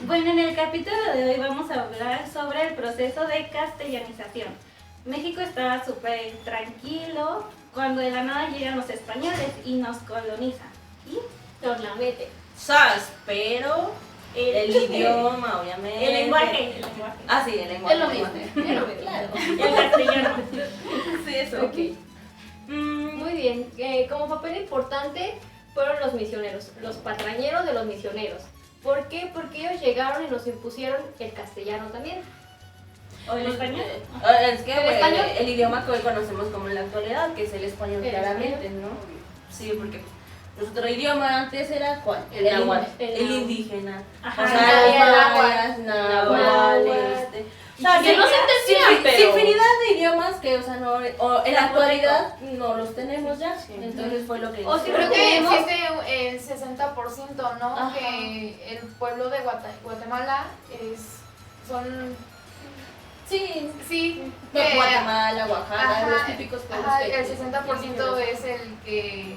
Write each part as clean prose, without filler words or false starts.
Bueno, en el capítulo de hoy vamos a hablar sobre el proceso de castellanización. México estaba súper tranquilo cuando de la nada llegan los españoles y nos colonizan. ¿Y? Nos la mete. ¿Sabes? Pero el idioma, obviamente. El lenguaje. Ah, sí, el lenguaje. Es lo mismo. Es lo mismo. Claro. El castellano. Sí, eso. Ok. Muy bien. Como papel importante fueron los misioneros, los patrañeros de los misioneros. ¿Por qué? Porque ellos llegaron y nos impusieron el castellano también. ¿O el español? Es que ¿El español? el idioma que hoy conocemos como en la actualidad, que es el español El claramente, español. ¿no? Sí, porque nuestro idioma antes era ¿cuál? El náhuatl, el el náhuatl. indígena. Ajá. O sea, el los mayas, náhuatl, náhuatl. o sea, Que no se entendían, pero... infinidad de idiomas que, o sea, no, o en la actualidad no los tenemos ya. Entonces fue lo que O si Creo que tenemos- existe el 60%, ¿no? Ajá. Que el pueblo de Guatemala son... sí, Sí, pues, Guatemala, Oaxaca, ajá, los típicos pueblos ajá, que- el 60% es el que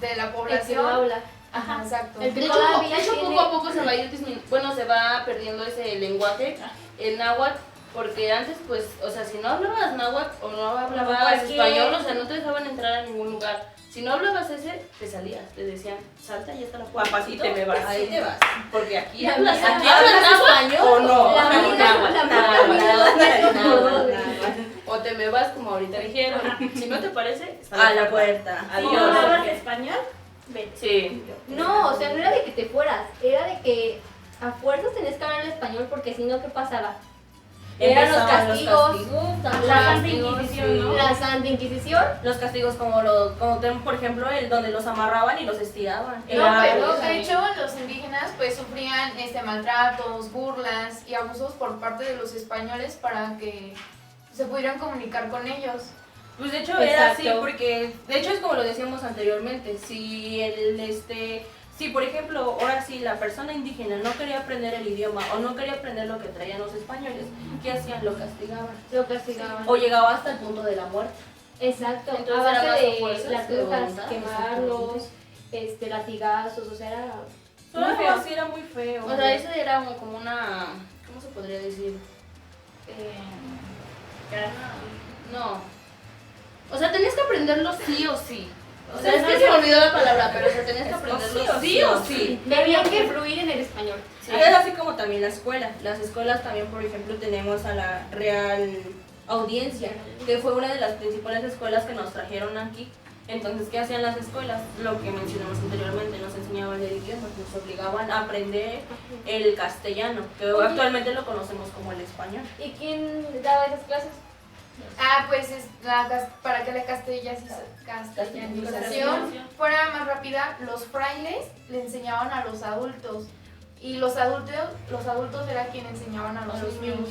de la El que no población. habla. Ajá, exacto. El que De hecho, todavía tiene- poco a poco se va a ir bueno, se va perdiendo ese lenguaje, el náhuatl, porque antes, pues, o sea, si no hablabas náhuatl o no hablabas cualquier- español, o sea, no te dejaban entrar a ningún lugar. Si no hablabas ese, te salías, te decían, salta, ya está la puerta. Papacito, y te me vas. ahí te vas. Porque aquí La hablas, mía- aquí hablas náhuatl o no. La Ajá, mía- náhuatl, la mía náhuatl, también lo náhuatl, hacía con náhuatl, todo. náhuatl. O te me vas como ahorita dijeron. Si no te parece, A la puerta. Si Adiós. no hablas español, vete. Sí. No, o sea, no era de que te fueras, era de que a fuerzas tenías que hablar el español porque si no, ¿qué pasaba? Eran los Empezaban castigos, también. La Santa Castigos, Inquisición, ¿no? la Santa Inquisición. Los castigos como tenemos, por ejemplo, el donde los amarraban y los estiraban. No, Era- pero de hecho los indígenas pues sufrían maltratos, burlas y abusos por parte de los españoles para que se pudieran comunicar con ellos. Pues de hecho era así, Exacto. porque de hecho es como lo decíamos anteriormente, si por ejemplo ahora sí la persona indígena no quería aprender el idioma o no quería aprender lo que traían los españoles, ¿qué hacían? Lo castigaban. Lo castigaban. O llegaba hasta el punto de la muerte. Exacto, Entonces, a base era más de fuerzas las de brujas, voluntad, quemarlos, latigazos, o sea, era Solo muy feo. así era muy feo. O sea, eso era como una, ¿cómo se podría decir? No. O sea, tenías que aprenderlo sí o sí. O sea, es que se me olvidó la palabra, pero o sea, tenías que aprenderlo sí o sí. Tenían que fluir en el español. Es así como también la escuela. Las escuelas también, por ejemplo, tenemos a la Real Audiencia, que fue una de las principales escuelas que nos trajeron aquí. Entonces, ¿qué hacían las escuelas? Lo que mencionamos anteriormente, nos enseñaban el idioma, nos obligaban a aprender el castellano, que actualmente lo conocemos como el español. ¿Y quién daba esas clases? Pues para que la castellanización fuera más rápida, los frailes le enseñaban a los adultos y los adultos era quien enseñaban a los niños.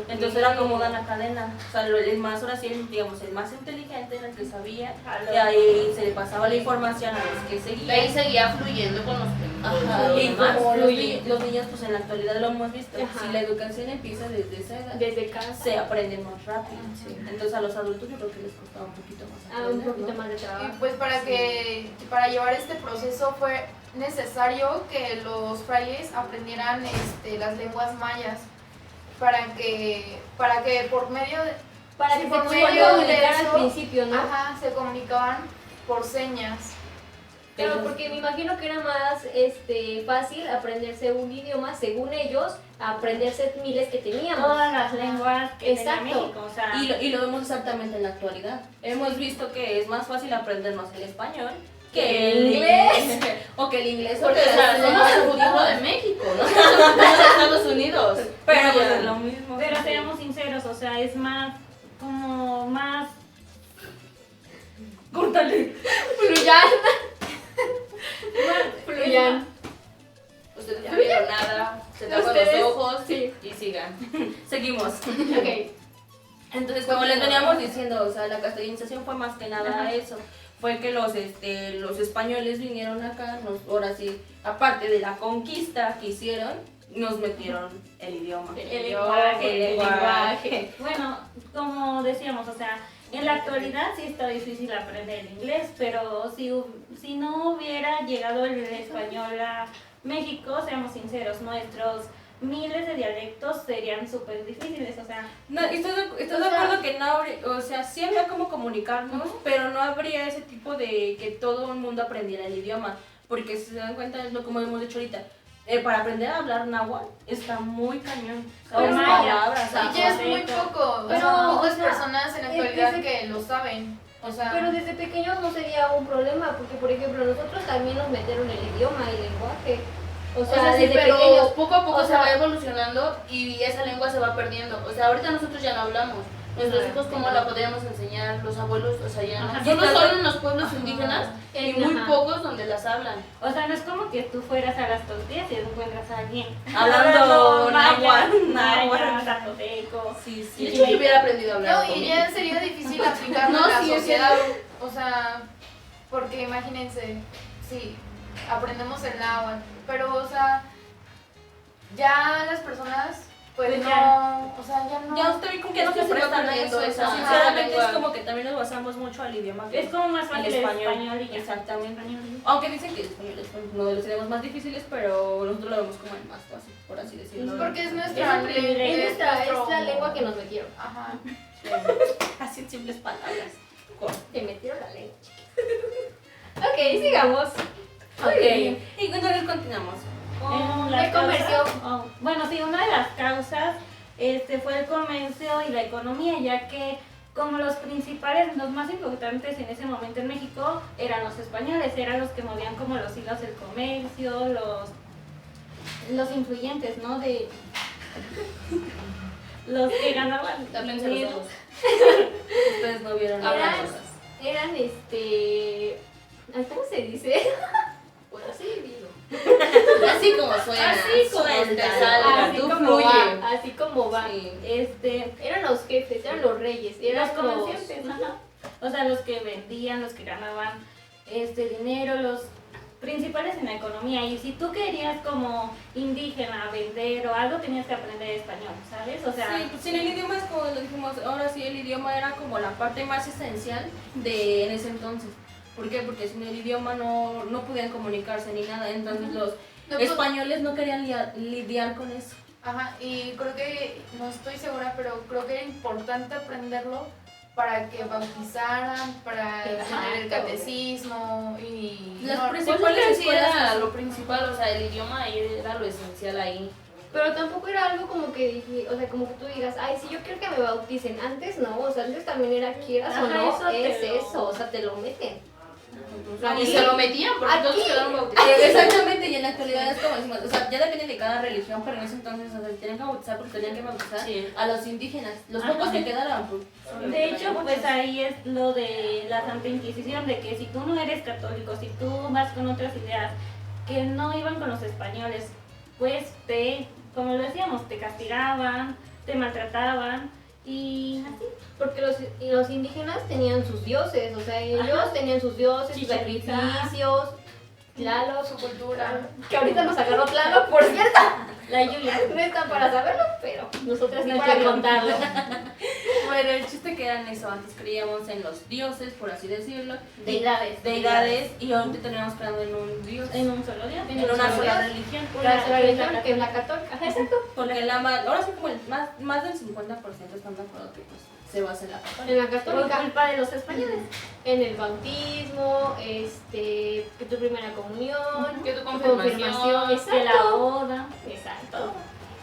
Entonces era como la cadena, o sea, el más, ahora sí, digamos, el más inteligente era el que sabía, y ahí se le pasaba la información a los que De ahí seguían. seguía fluyendo con los Ajá, y demás. como fluye. los niños, pues en la actualidad lo hemos visto, Ajá. si la educación empieza desde esa edad, Desde casa. se aprende más rápido. Entonces a los adultos yo creo que les costaba un poquito más Un aprender, poquito ¿no? más de Y trabajo. pues para llevar este proceso fue necesario que los frailes aprendieran las lenguas mayas para que por medio de Para sí, que se por pudieran medio de comunicar al eso, principio, ¿no? ajá, se comunicaban por señas. Claro, porque me imagino que era más fácil aprenderse un idioma, según ellos, a aprenderse miles que teníamos. Todas las lenguas que tenía Exacto. México, o sea, Y lo vemos exactamente en la actualidad. Hemos visto que es más fácil aprendernos el español que el inglés. O que el inglés. Porque, o porque sea, es somos el futuro de México, no somos de Estados Unidos. Pero pues es lo mismo. pero seamos sinceros, o sea, es más, como más... Córtale. Fluyan. Fluyan. Ustedes no vieron nada, se tapan Ustedes, los ojos sí. y sigan. Seguimos. Ok. Entonces, como les veníamos diciendo, o sea, la castellanización fue más que nada Ajá. eso. Fue que los españoles vinieron acá, ahora sí, aparte de la conquista que hicieron, nos metieron el idioma. El lenguaje, el lenguaje. Bueno, como decíamos, o sea, en la actualidad sí está difícil aprender el inglés, pero si no hubiera llegado el español México, seamos sinceros, nuestros miles de dialectos serían súper difíciles, o sea, No, estoy de acuerdo que no habría, o sea, sí habría como comunicarnos, pero no habría ese tipo de que todo el mundo aprendiera el idioma, porque si se dan cuenta, es lo como hemos dicho ahorita, para aprender a hablar náhuatl está muy cañón. O Las maya. palabras, Y ya es muy poco, Pero, pocas o sea, personas en la actualidad desde- que lo saben. O sea, Pero desde pequeños no sería un problema, porque por ejemplo nosotros también nos metieron el idioma y el lenguaje. O O sea, sea, sí, desde pero pequeños. poco a poco o se sea, va evolucionando y esa lengua se va perdiendo. O sea, ahorita nosotros ya no hablamos. Nuestros hijos, ¿cómo la podríamos enseñar? Los abuelos, o sea, ya no. Ajá. Solo son en los pueblos indígenas y muy Ajá. pocos donde las hablan. o sea, no es como que tú fueras a las tortillas y encuentras a alguien Hablando maya, náhuatl. zapoteco. Sí, Si sí. yo hubiera aprendido a hablar. no, y conmigo. ya sería difícil aplicarlo No, en la sí, es sociedad. O sea, porque imagínense, sí, aprendemos el náhuatl, pero, o sea, ya las personas, pues Pues no, ya. o sea, ya no. Ya usted vi con que Es no que se se va prestan a perdiendo eso, esa sinceramente lengua. es como que también nos basamos mucho al idioma. Es como más el fácil el español y ya. Exactamente. Español y ya. Aunque dicen que el español es uno de los idiomas más difíciles, pero nosotros lo vemos como el más fácil, por así decirlo. Porque es Es nuestra un privilegio. Es la lengua que nos metieron. Ajá. Así en simples palabras. Te metieron la lengua. Ok, sigamos. Ok. Y entonces continuamos. En el comercio. Bueno, sí, una de las causas fue el comercio y la economía, ya que como los principales, los más importantes en ese momento en México eran los españoles, eran los que movían como los hilos del comercio, los influyentes, ¿no? De los que ganaban Tápense los dinero. ojos. Ustedes no vieron Eran, nada. eran ay, ¿cómo se dice? Pues así digo. Así como suena. Así como te está. salga, así tú como fluye. va, así como va. Sí. Eran los jefes, eran los reyes, eran Los comerciantes, ajá. O sea, los que vendían, los que ganaban dinero, los principales en la economía. Y si tú querías como indígena vender o algo, tenías que aprender español, ¿sabes? O sea, Sí, pues sí, el idioma es como lo dijimos, ahora sí el idioma era como la parte más esencial de en ese entonces. ¿Por qué? Porque sin el idioma no podían comunicarse ni nada, entonces los No, pues- españoles no querían lidiar con eso. Ajá, y creo que, no estoy segura, pero creo que era importante aprenderlo para que bautizaran, para tener el catecismo y... Las no, principales Pues sí escuelas era así. lo principal, o sea, el idioma era lo esencial ahí. Pero tampoco era algo como que dije, o sea, como que tú digas, ay, si yo quiero que me bauticen. Antes no, o sea, antes también era quieras o Ajá, no, eso te es lo- eso, o sea, te lo meten. Y se lo metían porque Aquí. todos quedaron bautizados. Exactamente, y en la actualidad es como decimos, o sea, ya depende de cada religión, pero en ese entonces, o sea, se tenían que bautizar porque tenían que bautizar Sí. a los indígenas, los Ajá. pocos que quedaron. Pues, de hecho, pues ahí es lo de la Santa Inquisición, de que si tú no eres católico, si tú vas con otras ideas que no iban con los españoles, pues como lo decíamos, te castigaban, te maltrataban y así. Porque los indígenas tenían sus dioses, o sea, ellos Ajá. tenían sus dioses, sus Chichen Itza. sacrificios, Tlaloc, su cultura. que ahorita nos agarró Tlaloc, por cierto. La lluvia. No están para saberlo, pero nosotras sí No para quiero. contarlo. Bueno, el chiste que eran eso, antes creíamos en los dioses, por así decirlo, Deidades. y ahorita terminamos creando en un dios, En un solo día. en una sola religión. La religión que es la católica. Ajá, exacto. Porque ahora sí como más del 50% están de acuerdo que pues, se basa en la católica. En la Por católica. culpa de los españoles. En el bautismo, que tu primera comunión, Que tu tu confirmación. Que la exacto. boda. Exacto.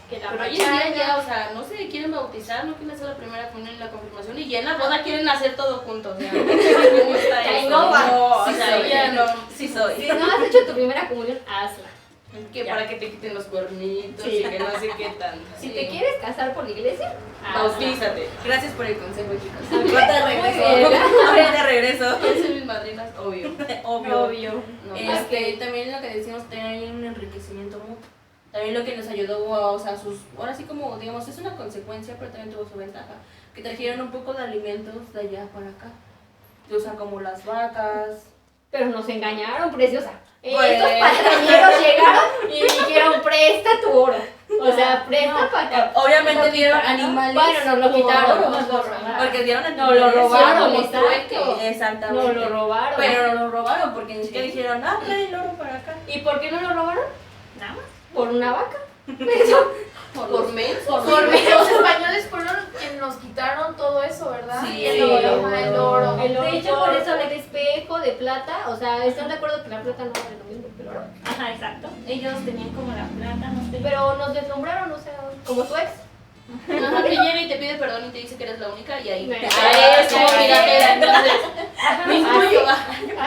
Que la Pero hoy en día pachanga. ya, o sea, no se quieren bautizar, no quieren hacer la primera comunión y la confirmación, y ya en la boda quieren hacer todo juntos. O sea, ¿cómo está Ay, eso? no va. No, o Sí sea, soy, ya no. sí soy. Si no has hecho tu primera comunión, hazla. Que Ya. para que te quiten los cuernitos Sí. y que no sé qué tanto. Si Sí. te quieres casar por la iglesia, hazla. Bautízate. Gracias por el consejo, chicos. Ahorita regreso. Ahorita regreso. ¿Quién son mis madrinas? Obvio. Obvio. No, También lo que decimos, también hay un enriquecimiento mutuo. También lo que nos ayudó, o sea, ahora sí como, digamos, es una consecuencia, pero también tuvo su ventaja, que trajeron un poco de alimentos de allá para acá. O sea, como las vacas. Pero nos engañaron, preciosa. Bueno. Estos patrañeros llegaron y dijeron, presta tu oro. O sea, presta para acá. Obviamente Lo dieron quitaron. animales. Bueno, nos lo por quitaron. oro, Nos lo robaron. porque dieron Nos lo robaron, como exacto. Exactamente. Nos lo robaron. Pero no lo robaron porque ni siquiera dijeron, trae el oro para acá. ¿Y por qué no lo robaron? Nada más. ¿Por una vaca? Por mensos. Los españoles fueron quienes nos quitaron todo eso, ¿verdad? Sí, el oro. sí. Ajá, el oro. De hecho, por eso el espejo de plata, o sea, ¿están de acuerdo que la plata no vale lo mismo que el oro? Ajá, exacto. Ellos tenían como la plata, no sé. Pero nos deslumbraron, o sea, como tu ex. Ajá, que llega y te pide perdón y te dice que eres la única y ahí Bueno, te caes como mira, entonces me intuyo.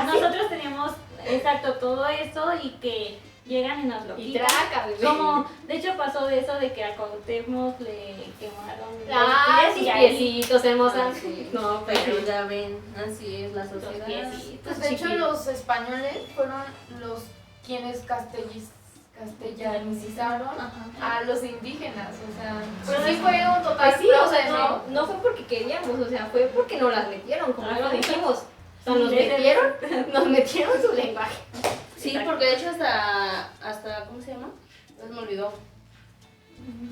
Nosotros teníamos, exacto, todo eso y que llegan y nos lo Y quitan. traca, bebé. Como, de hecho pasó de eso de que a Cuauhtémoc le quemaron Ah, los sus pies y ahí piecitos hermosas. Ah, sí. No, pero Pero ya ven, así es la los sociedad. piecitos Pues de hecho chiquitos. los españoles fueron los quienes castellanizaron a los indígenas, o sea, pues sí fue un total Pues sí, o sea, proceso. no fue porque queríamos, o sea, fue porque nos las metieron, como ya lo dijimos. O sea, nos metieron su lenguaje. Sí, porque de hecho hasta ¿cómo se llama? No se me olvidó.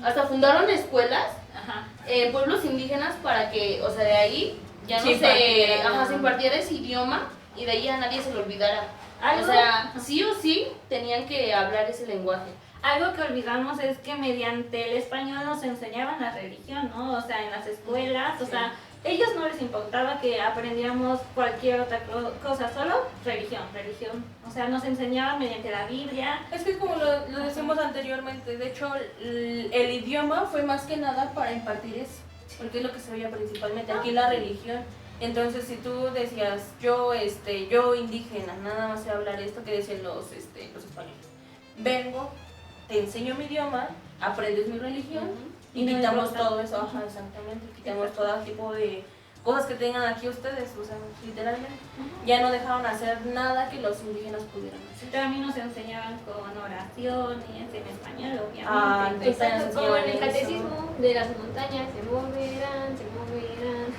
Hasta fundaron escuelas Ajá. en pueblos indígenas para que, o sea, de ahí ya no Sí, se impartiera ese idioma y de ahí a nadie se lo olvidara. Algo, O sea, sí o sí tenían que hablar ese lenguaje. algo que olvidamos es que mediante el español nos enseñaban la religión, ¿no? O sea, en las escuelas, o sea, ellos no les importaba que aprendiéramos cualquier otra cosa, solo religión. O sea, nos enseñaban mediante la Biblia. Es que como lo decimos anteriormente, de hecho el idioma fue más que nada para impartir eso, porque es lo que se veía principalmente, aquí la religión. Entonces si tú decías, yo indígena, nada más sé hablar esto que decían los españoles, vengo, te enseño mi idioma, aprendes mi religión y Y no quitamos importa. todo eso, ajá, exactamente, quitamos todo tipo de cosas que tengan aquí ustedes, o sea, literalmente. Ya no dejaron hacer nada que los indígenas pudieran hacer. También nos enseñaban con oraciones en español, obviamente. Ah, entonces Exacto, como en el eso. catecismo de las montañas, se moverán, se moverán.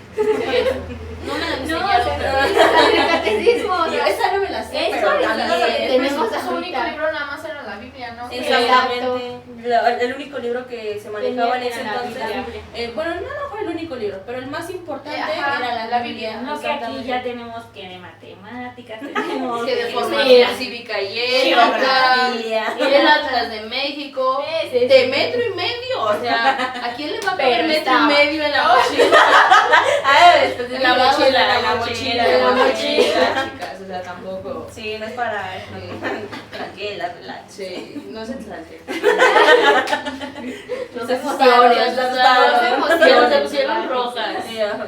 No me la No, enseñaron, pero en el catecismo, o sea, esa no me la sé, eso pero es también lo que Pues, tenemos su único ahorita. libro nada más era la Biblia, ¿no? Exactamente. El único libro que se manejaba en Tenía ese la entonces. Biblia. Bueno, no fue el único libro, pero el más importante Ajá, era la Biblia. No, que aquí exactamente. ya tenemos que de matemáticas, tenemos que de que- formación cívica y ética, Geografía. y el Atlas de México, Sí, sí, de sí. metro y medio, o sea, ¿a quién le va a Pero caber metro estaba. y medio en la mochila? Después de En la la mochila, en la mochila, en la en la mochila, chicas, o sea, tampoco. Sí, no es para tranquila, relax. Sí, no se trate. Nos Se emociones, asustaron, nos se emociones. se pusieron rojas. Sí, ajá.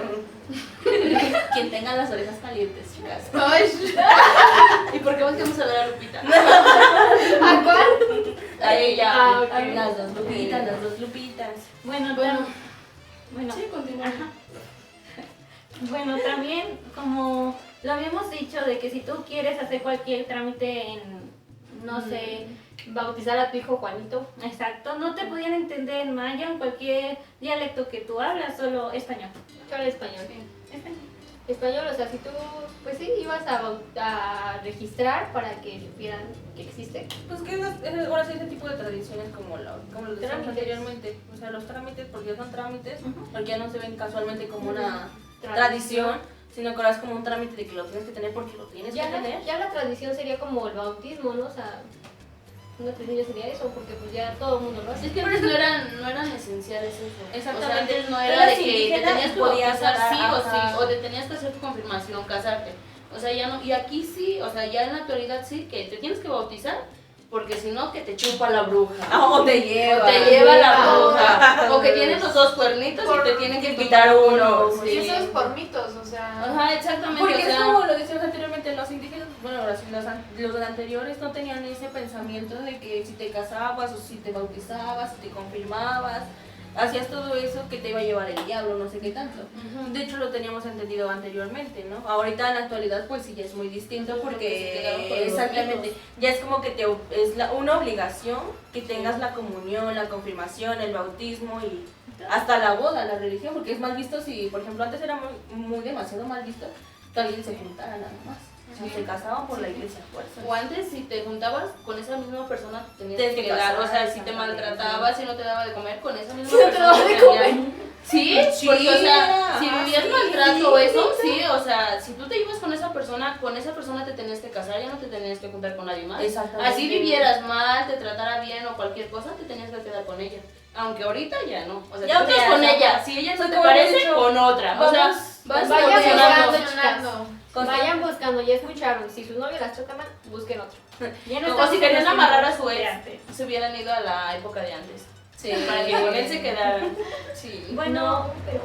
Quien tenga las orejas calientes, chicas. Ay, ¿Y por qué volteamos a ver a Lupita? ¿A cuál? A ella. Ah, ok. Las dos lupitas, las dos lupitas. Bueno, Bueno. bueno, Sí, continúa. ajá. Bueno, también como lo habíamos dicho de que si tú quieres hacer cualquier trámite en, no sé, Bautizar a tu hijo Juanito. exacto, no te podían entender en maya, en cualquier dialecto que tú hablas, solo español. Yo era español. Español, o sea, si tú, pues sí, ibas a registrar para que vieran que existe. Pues que ahora sí ese tipo de tradiciones como lo decíamos Trámites. anteriormente. O sea, los trámites, porque ya son trámites, Ujú. porque ya no se ven casualmente como una tradición, sino que ahora es como un trámite de que lo tienes que tener porque lo tienes que tener. Ya la tradición sería como el bautismo, ¿no? O sea, una tradición ya sería eso, porque pues ya todo el mundo lo hace. Es que antes no eran esenciales eso. Exactamente. O sea, antes no Tú era de eras que te indígena tenías y que podías bautizar sí o ajá. sí, o te tenías que hacer tu confirmación, casarte. O sea, ya no, y aquí sí, o sea, ya en la actualidad sí, que te tienes que bautizar, porque si no, que te chupa la bruja. O te O lleva. te lleva la Ah, bruja. O que tienes los dos cuernitos y te tienen que quitar uno. y Sí. eso es por mitos, o sea. Ajá, exactamente. Porque o es sea, como lo decíamos anteriormente, los indígenas, bueno, ahora sí, los anteriores no tenían ese pensamiento de que si te casabas o si te bautizabas, si te confirmabas, hacías todo eso que te iba a llevar el diablo, no sé qué tanto. De hecho lo teníamos entendido anteriormente, ¿no? Ahorita en la actualidad pues sí ya es muy distinto Porque se quedaron con porque los exactamente, mitos. ya es como que es una obligación que tengas la comunión, la confirmación, el bautismo y hasta la boda, la religión, porque es mal visto si, por ejemplo, antes era muy demasiado mal visto que alguien se juntara nada más. O sea, se casaban por la iglesia a fuerza. o antes si te juntabas con esa misma persona te tenías Tienes que que quedar, o sea, casar, si te exactamente. maltratabas, si no te daba de comer, con esa misma Si no te persona daba de tenías- comer. Sí, Sí, porque, o sea, si ah, vivías sí, maltrato o sí, eso, sí, o sea, si tú te ibas con esa persona te tenías que casar, ya no te tenías que juntar con nadie más. Exactamente. Así vivieras mal, te tratara bien o cualquier cosa, te tenías que quedar con ella. Aunque ahorita ya no. O sea, Ya tú estás te con has- ella, si ella no Pues te como parece, he dicho, con otra. O sea, vas vayan evolucionando. buscando, Vayan buscando, ya escucharon. Si sus novios las tratan mal, busquen otro. Ya Como estamos si querían en los amarrar a tiempos su de ex, antes. se hubieran ido a la época de antes. Sí. Para que con él se quedaran. Sí. Bueno, No, pero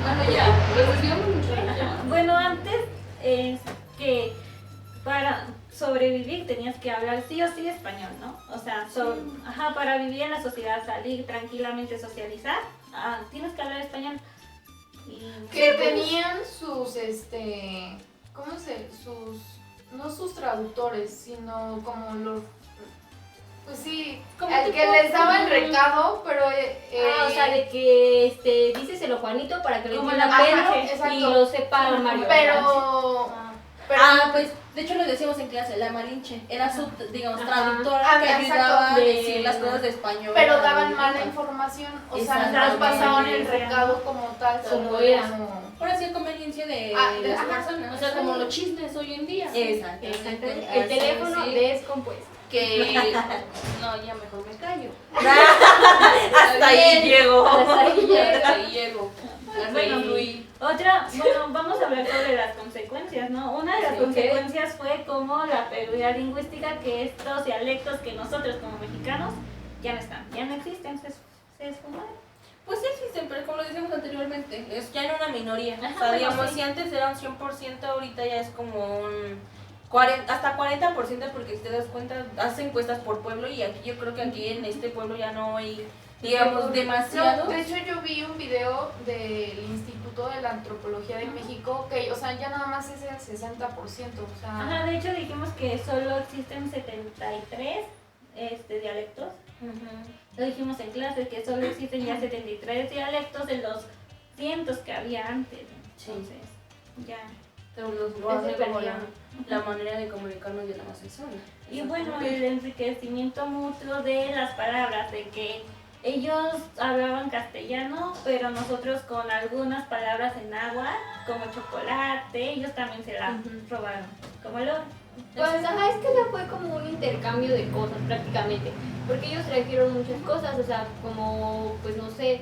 Bueno, ya, nos desviamos mucho del tema. bueno, antes es que para sobrevivir tenías que hablar sí o sí español, ¿no? O sea, para vivir en la sociedad, salir tranquilamente, socializar, tienes que hablar español. Que tenían sus, no sus traductores, sino como los, pues sí, Como al tipo- que les daba el recado, pero... o sea, de que díceselo Juanito para que lo Como entienda la Pedro magia, exacto. y lo sepa Mario. Pero... Pues de hecho lo decíamos en clase, la Malinche era su, digamos, Ajá. traductora que Exacto. ayudaba a De- decir las cosas de español. pero a daban la mala lengua. información, o sea, Exacto. no pasaban el Exactamente. recado como tal, Como solo era. como... Ahora sí, conveniencia de de- las ajá. personas. O sea, como los chismes hoy en día. Exactamente. Así, El teléfono sí. descompuesto. Que. No, ya mejor me callo. Hasta ahí llego. Hasta ahí llega. Hasta ahí llego. Bueno, Fluí. vamos a hablar sobre las consecuencias, ¿no? Una de las Sí, consecuencias fue como la pérdida lingüística, que estos dialectos que nosotros como mexicanos ya no están, ya no existen, se esfumaron. Pues sí existen, pero como lo decíamos anteriormente, es ya en una minoría. Ajá, O sea, digamos, bueno, sí. si antes era un 100%, ahorita ya es como un hasta 40%, porque si te das cuenta, hacen encuestas por pueblo y aquí yo creo que aquí en este pueblo ya no hay, digamos, No, demasiado. de hecho yo vi un video del Instituto de la Antropología de México que, o sea, ya nada más es el 60%, o sea... Ajá, de hecho dijimos que solo existen 73 dialectos. Lo dijimos en clase que solo existen ya 73 dialectos de los cientos que había antes. Entonces, ya. Pero lo hace se como perdía. la manera de comunicarnos ya nada más es una. Y bueno, el enriquecimiento mutuo de las palabras, de que ellos hablaban castellano, pero nosotros con algunas palabras en agua, como chocolate, ellos también se la robaron, como el oro. Pues ajá, es que ya fue como un intercambio de cosas prácticamente, porque ellos trajeron muchas cosas, o sea, como, pues no sé,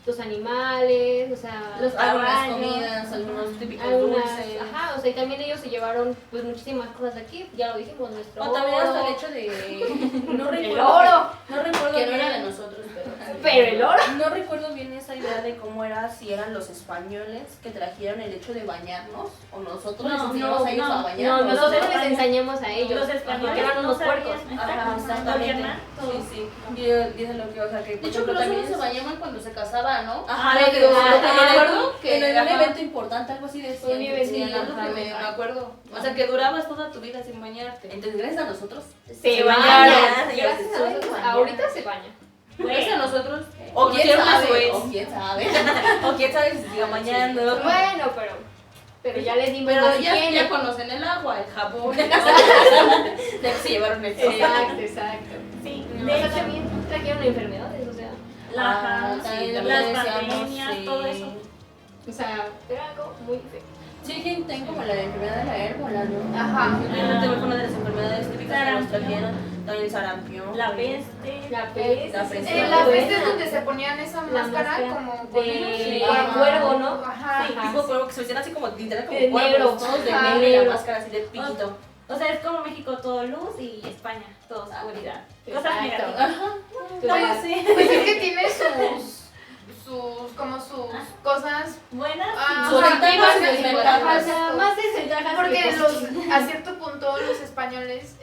los animales, o sea, Algunas caballos, comidas, algunos típicos algunas, dulces. ajá, o sea, y también ellos se llevaron pues muchísimas cosas de aquí, ya lo dijimos, nuestro O también oro, hasta el hecho de... No el recuerdo, oro, no recuerdo Que no bien- era de nosotros, pero. pero el oro. No recuerdo bien esa idea de cómo era, si eran los españoles que trajeron el hecho de bañarnos o nosotros les enseñamos a ellos a No, bañarnos. nosotros les españoles- enseñamos a ellos, Los españoles porque eran no unos sabían, puercos. Ajá, no exactamente. gobiernan todo. Sí, sí. Y es lo que, o sea, que De hecho, por pero ejemplo, solo se bañaban cuando se casaban, ¿no? Ajá, lo lo que- que me acuerdo que- en algún ajá. evento importante, algo así decían. Un que evento tenían Es algo lo que que me ver. acuerdo. O sea, que durabas toda tu vida sin bañarte. Entonces, gracias a nosotros. Se bañaron. bañan, Sí, gracias sí, a nosotros, sí. ahorita se bañan. Gracias a nosotros. O quién conocieron a sabe, su ex. o quién sabe. O quién sabe si se siga bañando. Bueno, pero ya les dimos Pero más ya higiene. conocen el agua, el jabón. De que se llevaron el Exacto, exacto. Sí, De de hecho, hecho, también trajeron enfermedades, o sea, también lo las decíamos, pandemias, sí. todo eso. era algo muy feo. Sí, que tienen como la enfermedad de la ébola, ¿no? Ajá. También fue una de las enfermedades típicas que nos trajeron. También el sarampión. La peste. La peste. La peste. En la Buena. peste es donde se ponían esa máscara máscara como con de Ajá. cuervo, ¿no? Ajá. Sí, Tipo cuervo que se vestían así como literal como De cuervos, negro. todos de Ajá. negro y la máscara así de piquito. O sea, es como México todo luz y España todo oscuridad. Cosas Exacto. negativas. Ajá. Pues, sí. Pues es que tiene sus cosas Buenas. Sus ventajas y buenas desventajas. o sea, más desventajas porque que cosas. a cierto punto los españoles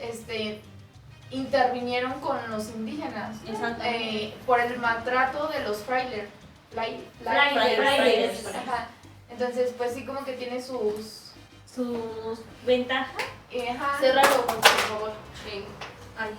intervinieron con los indígenas Exactamente. por el maltrato de los frailes. Frailes. Ajá. Entonces, pues sí, como que tiene sus. Sus ventajas. Ajá. Cerralo, por favor. Sí. Ay.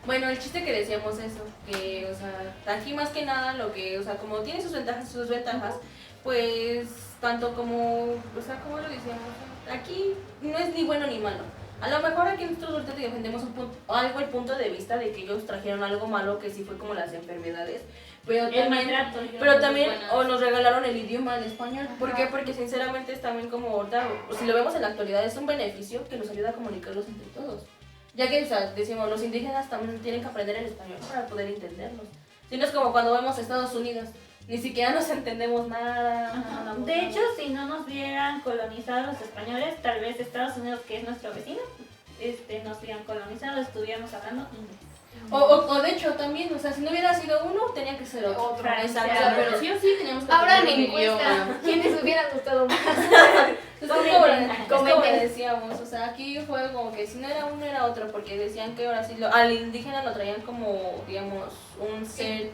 Bueno, el chiste que decíamos eso, que, o sea, aquí más que nada lo que, o sea, como tiene sus ventajas y sus desventajas, pues, tanto como, o sea, como lo decíamos, aquí no es ni bueno ni malo. A lo mejor aquí nosotros ahorita defendemos algo el punto de vista de que ellos trajeron algo malo que sí fue como las enfermedades, pero El también, maltrato. pero también buenas. o nos regalaron el idioma, el español. ¿Por qué? Porque sinceramente es también como ahorita, si lo vemos en la actualidad, es un beneficio que nos ayuda a comunicarlos entre todos. Ya que, o sea, decimos, los indígenas también tienen que aprender el español para poder entendernos. Si no es como cuando vemos a Estados Unidos, ni siquiera nos entendemos nada. Ajá. nada, De hecho, si no nos hubieran colonizado los españoles, tal vez Estados Unidos, que es nuestro vecino, nos hubieran colonizado, estuviéramos hablando inglés. o de hecho también, o sea, si no hubiera sido uno, tenía que ser otro. Otro, Exacto. O sea, pero sí o sí teníamos que Ahora aprender en un idioma. encuesta, ¿quiénes hubieran gustado más? Es como Comenten. decíamos, o sea, aquí fue como que si no era uno era otro, porque decían que ahora sí al indígena lo traían como, digamos, un ser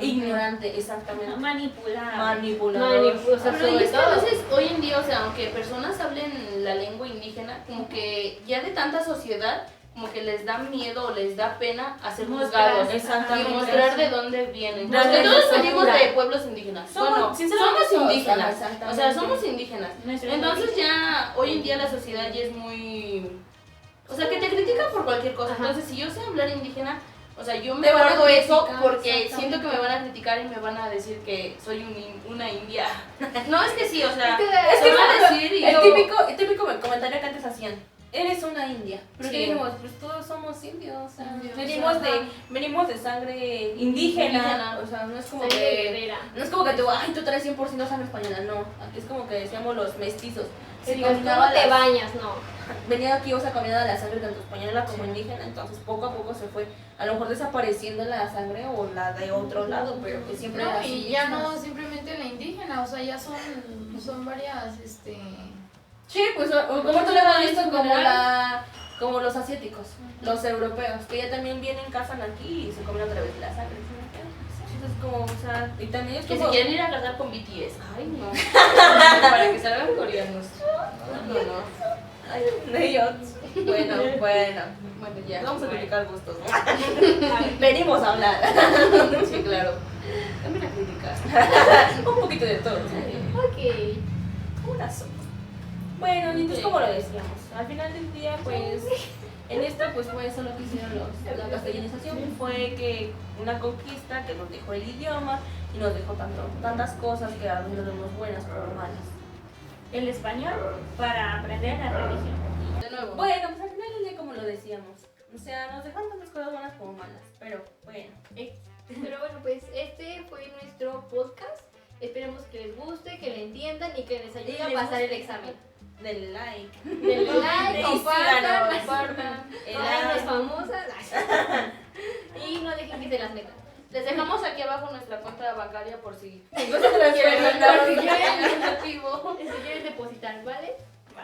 ignorante, exactamente. Manipulador. O sea, Pero y sobre es que a todo. veces hoy en día, o sea, aunque personas hablen la lengua indígena, como que ya de tanta sociedad, como que les da miedo o les da pena hacer Mostrar, juzgados exactamente. y mostrar de dónde vienen. Realmente Porque todos es venimos cultura. de pueblos indígenas. Somos- Somos todos, indígenas. exactamente. O sea, somos indígenas. Nuestro Entonces origen. ya hoy en día la sociedad ya es muy... O sea, que te critica por cualquier cosa. Ajá. Entonces, si yo sé hablar indígena, o sea, yo me Te van a guardo eso criticar, porque exactamente. siento que me van a criticar y me van a decir que soy una india. No, es que sí, o sea, Es que me van a decir y el yo... típico comentario que antes hacían. Eres una india. Pero Sí. ¿qué dijimos? Pues todos somos indios. O sea, Indios, venimos de sangre indígena. Indígena. O sea, no es como Sangre que. guerrera. No es como que tú traes 100% sangre española. No. Aquí es como que decíamos los mestizos. Se Sí, combinaba ¿cómo te la- bañas? No. venía aquí, o sea, combinada la sangre tanto española como indígena. Entonces, poco a poco se fue a lo mejor desapareciendo la sangre o la de otro lado. Pero que siempre era No, así. y ya no simplemente la indígena, o sea, ya son varias, Sí, pues como tú le hemos visto como los asiáticos, los europeos, que ya también vienen, cazan aquí y se comen otra vez la sangre. Entonces como, o sea, y también es Que como... se quieren ir a casar con BTS. Ay, no. Para que salgan coreanos. No. Ay, ellos. Bueno, Bueno, ya. vamos a bueno. criticar gustos, ¿no? Venimos a hablar. Sí, claro. También a criticar. Un poquito de todo. Ok. Una sopa. Bueno, y entonces como lo decíamos, al final del día pues en esto pues fue eso lo que hicieron la castellanización, fue que una conquista que nos dejó el idioma y nos dejó tantas cosas que a veces las vemos buenas pero malas. El español para aprender la religión. De nuevo. Bueno, pues al final del día como lo decíamos, o sea, nos dejan tantas cosas buenas como malas, pero bueno. Pero bueno, pues este fue nuestro podcast. Esperemos que les guste, que le entiendan y que les ayude Y a les pasar el guste. examen. Denle like. Denle like, Y compartan, síganos. compartan. El Háganos like. famosas. Y no dejen que se las metan. Les dejamos aquí abajo nuestra cuenta bancaria por si Entonces, quieren mandar si quieren. un donativo. Si quieren depositar, ¿vale? Bye.